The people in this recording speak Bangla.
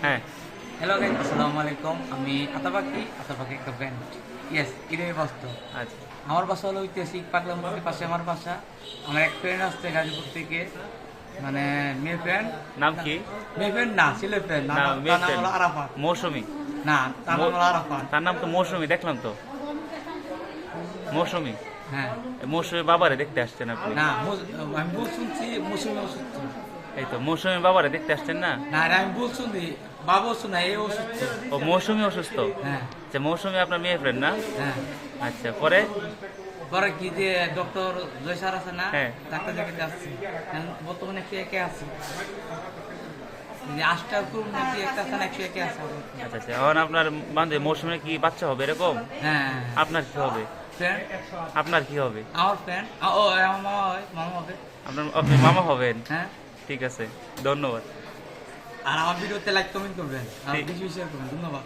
হ্যাঁ। হ্যালো গাইস, আসসালামু আলাইকুম। আমি আতাপাকি একটা ব্র্যান্ড। ইয়েস, ঈদের বস্ত্র। আচ্ছা। আমার বাসা হলো ঐতিহাসিক পাগলা মসজিদের পাশে আমার বাসা। আমার এক ফ্রেন্ড আসছে গাজীপুর থেকে, মানে মেয়ে ফ্রেন্ড। নাম কি? মেয়ে ফ্রেন্ড না, ছেলে ফ্রেন্ড। না, তার মেয়ে নাম friend। হলো আরাফাত। মৌসুমী। না, তার নাম হলো আরাফাত। তার নাম তো মৌসুমী, দেখলাম তো। মৌসুমী। হ্যাঁ। মৌসুমী বাবারে দেখতে আসছেন আপনি? না, আমি ভুল শুনছি, মৌসুমী অসুস্থ। এই তো মৌসুমী বাবারে দেখতে আসছেন না? না রে, আমি ভুল শুনি। বাবা অসুস্থ না, এ অসুস্থ। ও মৌসুমী অসুস্থ। হ্যাঁ আচ্ছা, মৌসুমী আপনার মেয়ে ফ্রেন্ড না? হ্যাঁ। আচ্ছা, পরে? পরে কি যে ডক্টর জয় স্যার আছে না, হ্যাঁ। ডাক্তার দেখাতে আসছি। এখন বর্তমানে একটু একে আছি, যে আষ্টার করুন নাকি একটা আছে না, একটু একে আছে। আচ্ছা আচ্ছা, এখন আপনার বান্ধবী মৌসুমী কি বাচ্চা হবে এরকম? হ্যাঁ। আপনার কি হবে? ফ্রেন্ড, আপনার কি হবে? আমার ফ্রেন্ড, ও আমার মামা হয়, মামা হবে। আপনি মামা হবেন? হ্যাঁ। ঠিক আছে, ধন্যবাদ। আর আমার ভিডিওতে লাইক কমেন্ট করবেন আর ঠিক। বেশি শেয়ার করবেন। ধন্যবাদ।